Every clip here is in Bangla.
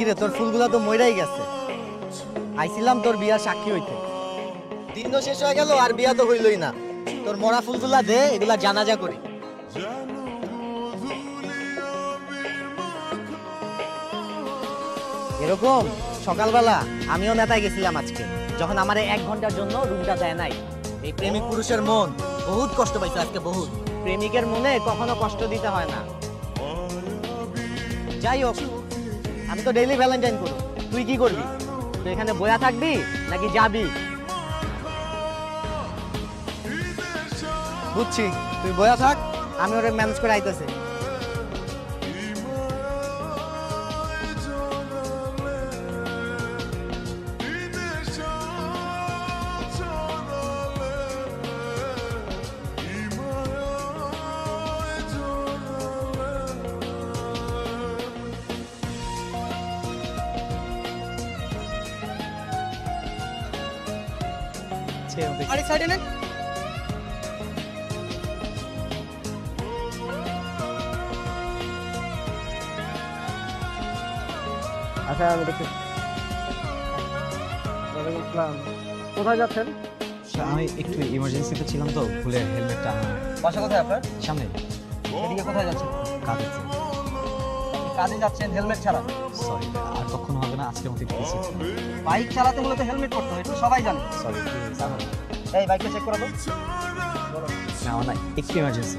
কিরে তোর ফুলগুলা তো মইরাই গেছে। আইছিলাম তোর বিয়ার সাক্ষী হইতে, দিন তো শেষ হয়ে গেল আর বিয়া তো হইলই না। তোর মরা ফুলগুলা দে, এগুলা জানাজা করি। এরকম সকালবেলা আমিও নেতায় গেছিলাম আজকে, যখন আমার 1 ঘন্টার জন্য রুমটা দেয় নাই। এই প্রেমিক পুরুষের মন বহুত কষ্ট পাইছে আজকে, বহুত। প্রেমিকের মনে কখনো কষ্ট দিতে হয় না। যাই হোক, আমি তো ডেইলি ভ্যালেন্টাইন করব, তুই কি করবি? তুই এখানে বয়া থাকবি নাকি যাবি? বুঝছি, তুই বয়া থাক, আমি ওরে ম্যানেজ করে আইতেছি। আরে সাইডে নেন। আচ্ছা, আমি দেখছি। কোথায় যাচ্ছেন? আমি একটু ইমার্জেন্সিতে ছিলাম তো, ভুলে হেলমেটটা বাসা কোথায় আপনার? সামনে এদিকে কোথায় যাচ্ছেন? কাজে। কাজে যাচ্ছেন হেলমেট ছাড়া? সরি, আর কখনো হবে না, আজকের মতো একটু বেশি। বাইক চালাতে হলে তো হেলমেট পরতে হয়, এটা সবাই জানে। সরি, এই বাইকটা চেক করে দাও। না আমার না একটু ইমার্জেন্সি।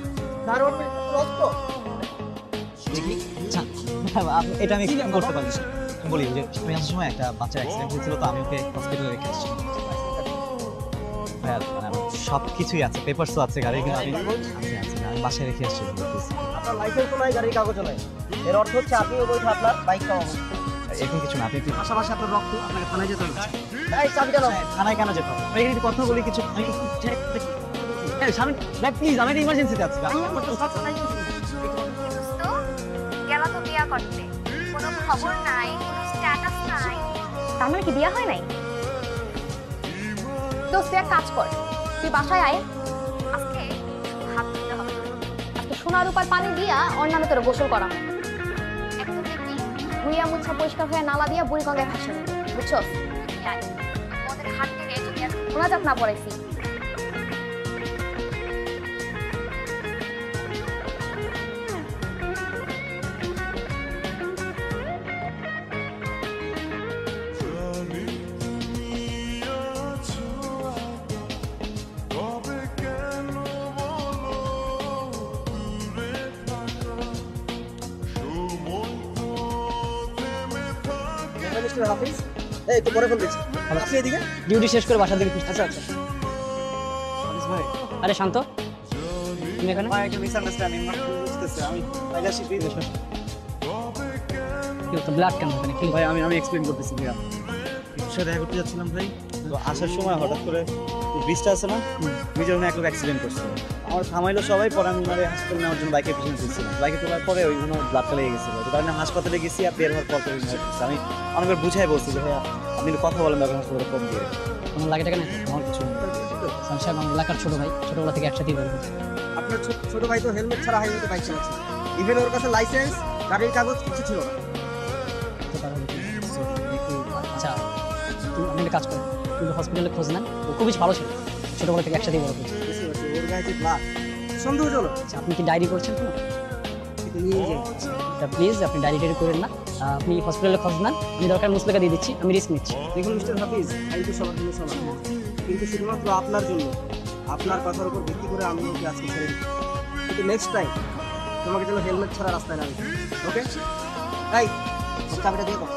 এটা আমি explain করতে পারি। আমি বলি যে আমি আসার সময় একটা বাচ্চার অ্যাক্সিডেন্ট হয়েছিল, তো আমি ওকে হসপিটালে রেখে এসেছি। সব কিছুই আছে, পেপারসও আছে গাড়ি, কিন্তু আমি আমি বাসায় রেখে এসেছি। আপনার লাইসেন্সও নাই, গাড়ির কাগজও নাই, এর অর্থ হচ্ছে আপনি অবৈধ, আপনার বাইকটা অবৈধ। এরকম কিছু না, আপনি পাশাপাশি আপনার রক্ত, আপনাকে থানায় যেতে হবে। এই চাবিটা নাও। থানায় কেন যেতে হবে? আমি এখানে কথা বলি কিছু। প্লিজ, আমি একটা ইমার্জেন্সিতে আছি। গেল তো বিয়া করতে, কোনো খবর নাই, কোনো স্ট্যাটাস নাই। তার মানে কি বিয়া হয় নাই? দোস্ত তুই এক কাজ কর, তুই বাসায় আয়, আজকে হাত ধুতে হবে। আজকে সোনার উপর পানি দিয়া ওর নামে তোর গোসল করা হবে। একদম দেখবি ধুইয়া মুছা পরিষ্কার হয়ে নালা দিয়া বুড়িগঙ্গায় ভাসে যাবে, বুঝছো? ওদের হাত থেকে যদি মোনাজাত না পড়াইছি। মিস্টার হাফিজ, এই তো পরে ফোন দিচ্ছি। আপনি এদিকে ডিউটি শেষ করে বাসার দিকে ফিরছি। আচ্ছা আচ্ছা। হাফিজ ভাই, আরে শান্ত, তুমি এখানে? আমার একটা মিসআন্ডারস্ট্যান্ডিং, বুঝতেছে আমি তাইলে আসি প্লিজ। কি হতো, ব্লাড কেন এখানে? কি ভাই আমি এক্সপ্লেইন করতেছি ভাইয়া। একটু সাথে দেখা করতে যাচ্ছিলাম ভাই, তো আসার সময় হঠাৎ করে ব্রিজটা আছে না, ব্রিজের ওখানে একটা অ্যাক্সিডেন্ট করছে। আমার থামাইলো সবাই, পরে আমি মানে হাসপাতালে নেওয়ার জন্য বাইকের পিছনে তুলছিলাম। বাইকে তোলার পরে ওইখানে ব্লাডটা লেগে গেছিলো, তো কারণে হাসপাতালে গেছি। আর বের হওয়ার পর আমি অনেকবার বুঝাই বলছি যে ভাইয়া আপনি একটু কথা বলেন, দরকার হাসপাতালে কম দিয়ে। তোমার লাগে টাকা নেই? আমার কিছু সাহেব, আমার এলাকার ছোট ভাই, ছোটবেলা থেকে একসাথেই বলবো। আপনার ছোট ভাই তো হেলমেট ছাড়া হাইওয়েতে বাইক চালাচ্ছে, ইভেন ওর কাছে লাইসেন্স, গাড়ির কাগজ কিছু ছিল না। আচ্ছা, আপনি একটা কাজ করেন, তুমি হসপিটালে খোঁজ নেন, ও খুবই ভালো ছিল, ছোটবেলা থেকে একসাথেই বড় হয়েছে। ওর গায়ে যে ব্লাড সন্দেহজনক। আচ্ছা, আপনি কি ডায়েরি করছেন কোনো? কিন্তু নিয়ে যাই। প্লিজ আপনি ডায়েরি টায়েরি করেন না, আপনি হসপিটালে খোঁজ নেন, আমি দরকার মুসলেকা দিয়ে দিচ্ছি, আমি রিস্ক নিচ্ছি। দেখুন মিস্টার হাফিজ, আইন তো সবার জন্য সমান, কিন্তু শুধুমাত্র আপনার জন্য, আপনার কথার উপর ভিত্তি করে আমি ওকে আজকে ছেড়ে দিচ্ছি। কিন্তু নেক্সট টাইম তোমাকে যেন হেলমেট ছাড়া রাস্তায় নামি। ওকে? এই চাবিটা দিয়ে দাও।